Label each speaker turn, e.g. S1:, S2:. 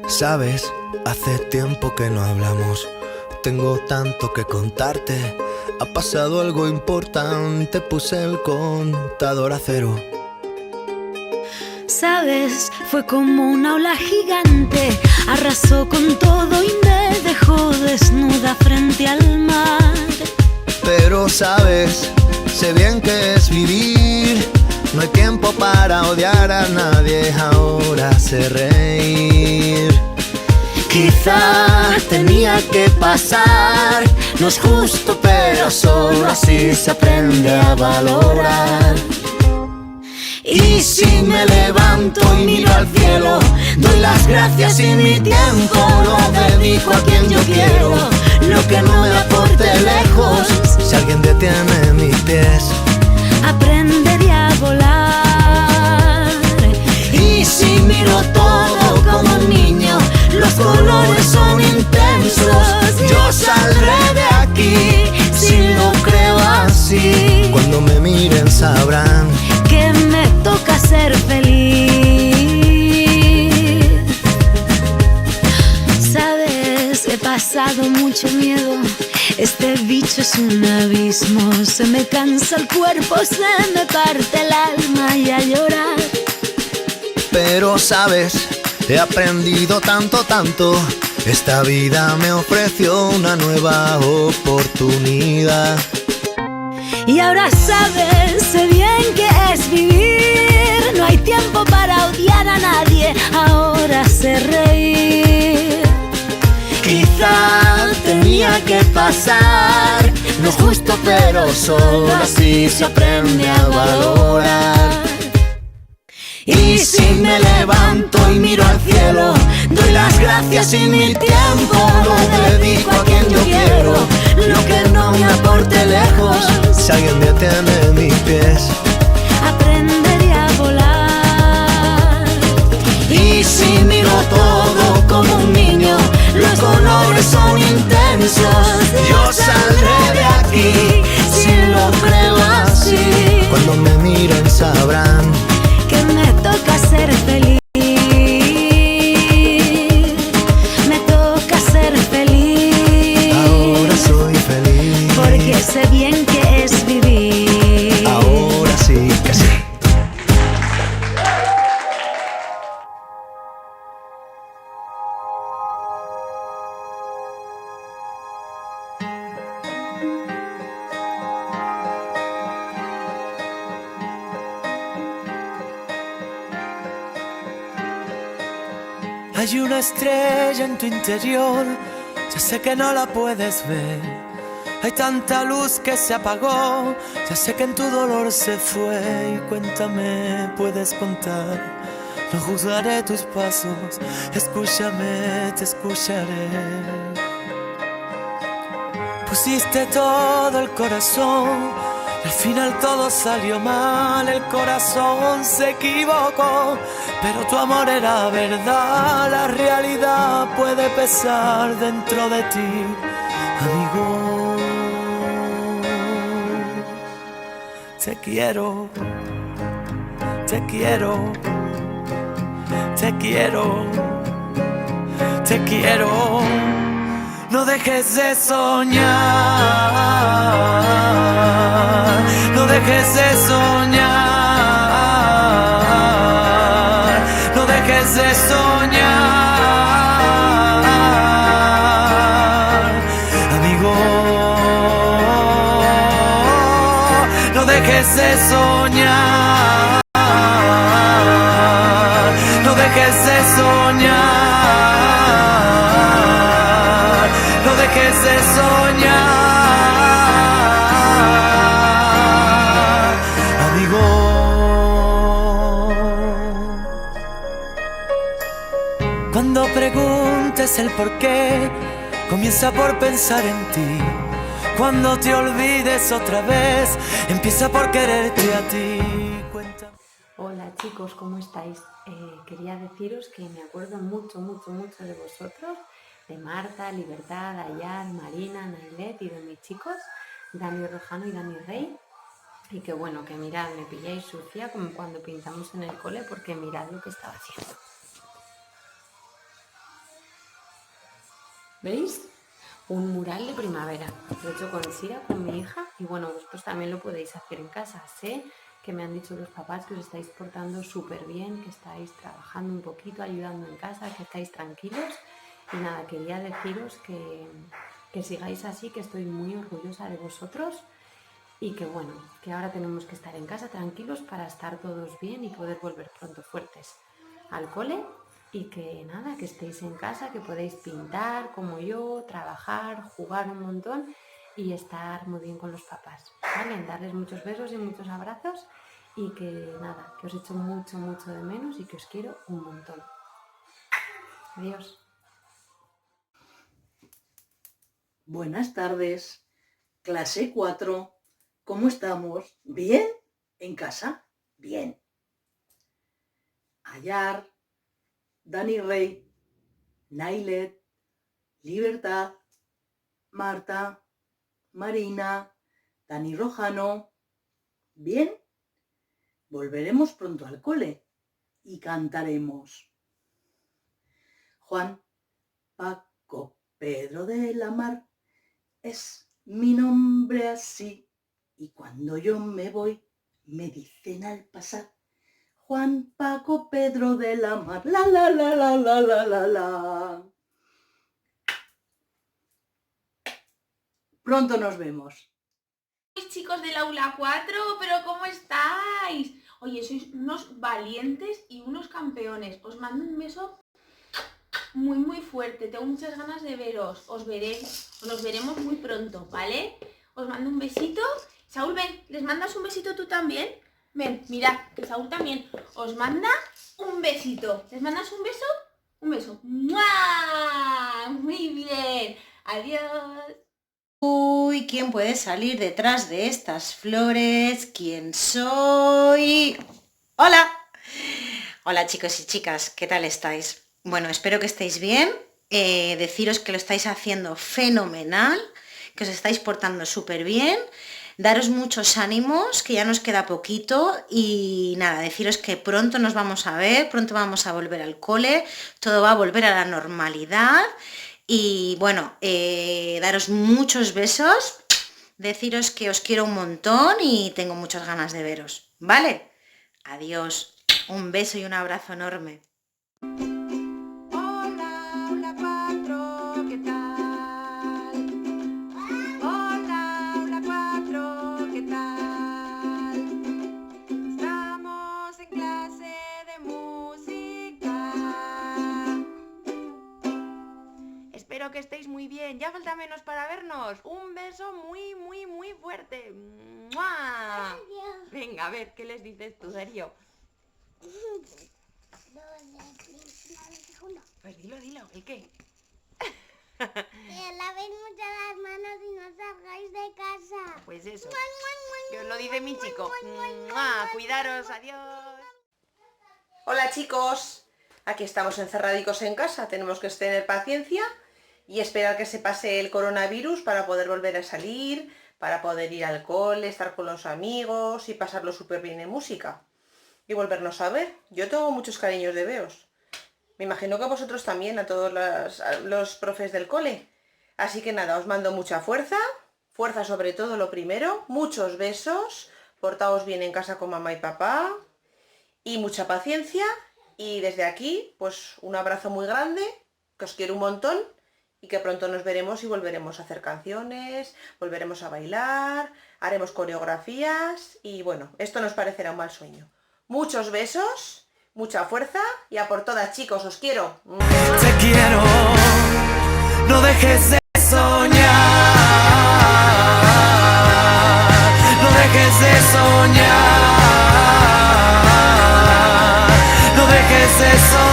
S1: Sabes, hace tiempo que no hablamos. Tengo tanto que contarte. Ha pasado algo importante. Puse el contador a cero.
S2: Sabes, fue como una ola gigante. Arrasó con todo y me dejó desnuda frente al mar.
S1: Pero sabes, sé bien que es vivir. No hay tiempo para odiar a nadie. Ahora sé reír. Quizá tenía que pasar. No es justo, pero solo así se aprende a valorar. Y si me levanto y miro al cielo, doy las gracias y mi tiempo lo dedico a quien yo quiero. Lo que no me aporte lejos, si alguien detiene mis pies,
S2: aprenderé a volar.
S1: Y si miro todo como un niño, los colores son intensos. Yo saldré de aquí, si lo creo así. Cuando me miren sabrán
S2: que me toca ser feliz. Sabes, he pasado mucho miedo. Este bicho es un abismo. Se me cansa el cuerpo, se me parte el alma y a llorar.
S1: Pero sabes, he aprendido tanto, tanto. Esta vida me ofreció una nueva oportunidad.
S2: Y ahora sabes, sé bien que es vivir. No hay tiempo para odiar a nadie. Ahora sé reír.
S1: Quizá tenía que pasar. No es justo, pero solo así se aprende a valorar. Y si me levanto y miro al cielo, doy las gracias y mi tiempo lo dedico a quien yo quiero. Lo que no me aporte lejos, si alguien detiene mis pies,
S2: aprenderé a volar.
S1: Y si miro todo como un niño, los colores son intensos. Yo saldré de aquí, si lo creo así. Cuando me miren sabrán
S2: que me toca ser feliz. Me toca ser feliz.
S1: Ahora soy feliz.
S2: Porque sé bien que es vivir.
S1: Ahora sí que sí.
S3: Hay una estrella en tu interior, ya sé que no la puedes ver. Hay tanta luz que se apagó, ya sé que en tu dolor se fue. Y cuéntame, puedes contar, no juzgaré tus pasos. Escúchame, te escucharé. Pusiste todo el corazón, al final todo salió mal. El corazón se equivocó, pero tu amor era verdad. La realidad puede pesar dentro de ti, amigo. Te quiero, te quiero, te quiero, te quiero. No dejes de soñar, no dejes de soñar, no dejes de soñar, amigo. No dejes de soñar, no dejes de soñar, no dejes de soñar, amigo. Cuando preguntes el por qué, comienza por pensar en ti. Cuando te olvides otra vez, empieza por quererte a ti. Cuéntame.
S4: Hola chicos, ¿cómo estáis? Quería deciros que me acuerdo mucho de vosotros, de Marta, Libertad, Ayar, Marina, Nailet y de mis chicos, Dani Rojano y Dani Rey. Y que bueno, que mirad, me pilláis sucia como cuando pintamos en el cole, porque mirad lo que estaba haciendo. ¿Veis? Un mural de primavera. Lo he hecho con Sira, con mi hija, y bueno, vosotros también lo podéis hacer en casa. Sé que me han dicho los papás que os estáis portando súper bien, que estáis trabajando un poquito, ayudando en casa, que estáis tranquilos. Y nada, quería deciros que sigáis así, que estoy muy orgullosa de vosotros y que bueno, que ahora tenemos que estar en casa tranquilos para estar todos bien y poder volver pronto fuertes al cole. Y que nada, que estéis en casa, que podéis pintar como yo, trabajar, jugar un montón y estar muy bien con los papás, ¿vale? Darles muchos besos y muchos abrazos y que nada, que os echo mucho, mucho de menos y que os quiero un montón. Adiós.
S5: Buenas tardes, clase 4. ¿Cómo estamos? ¿Bien? ¿En casa? Bien. Ayar, Dani Rey, Nailet, Libertad, Marta, Marina, Dani Rojano. ¿Bien? Volveremos pronto al cole y cantaremos. Juan, Paco, Pedro de la Mar, es mi nombre así, y cuando yo me voy, me dicen al pasar, Juan, Paco, Pedro de la Mar, la la la la la la la la. Pronto nos vemos.
S6: Chicos del aula 4, pero ¿cómo estáis? Oye, sois unos valientes y unos campeones. Os mando un beso muy muy fuerte. Tengo muchas ganas de veros. Nos veremos muy pronto, ¿vale? Os mando un besito. Saúl, ven, ¿les mandas un besito tú también? Ven, mirad, que Saúl también os manda un besito. ¿Les mandas un beso? Un beso. ¡Mua! Muy bien. Adiós.
S7: Uy, ¿quién puede salir detrás de estas flores? ¿Quién soy? ¡Hola! Hola chicos y chicas, ¿qué tal estáis? Bueno, espero que estéis bien. Deciros que lo estáis haciendo fenomenal, que os estáis portando súper bien. Daros muchos ánimos, que ya nos queda poquito y nada, deciros que pronto nos vamos a ver, pronto vamos a volver al cole, todo va a volver a la normalidad y bueno, daros muchos besos, deciros que os quiero un montón y tengo muchas ganas de veros, ¿vale? Adiós, un beso y un abrazo enorme.
S8: Espero que estéis muy bien. Ya falta menos para vernos. Un beso muy, muy, muy fuerte. ¡Mua! Venga, a ver, ¿qué les dices tú, Darío? Pues dilo, ¿el qué?
S9: Que lavéis mucho las manos y no salgáis de casa.
S8: Pues eso. Que os lo dice mi chico. ¡Mua! Cuidaros, adiós.
S10: Hola chicos, aquí estamos encerradicos en casa, tenemos que tener paciencia y esperar que se pase el coronavirus para poder volver a salir, para poder ir al cole, estar con los amigos y pasarlo súper bien en música y volvernos a ver. Yo tengo muchos cariños de veos, me imagino que a vosotros también, a todos los profes del cole. Así que nada, os mando mucha fuerza sobre todo lo primero, muchos besos, portaos bien en casa con mamá y papá y mucha paciencia. Y desde aquí, pues un abrazo muy grande, que os quiero un montón y que pronto nos veremos y volveremos a hacer canciones, volveremos a bailar, haremos coreografías y bueno, esto nos parecerá un mal sueño. Muchos besos, mucha fuerza y a por todas chicos, os quiero.
S3: Te quiero, no dejes de soñar, no dejes de soñar, no dejes de soñar.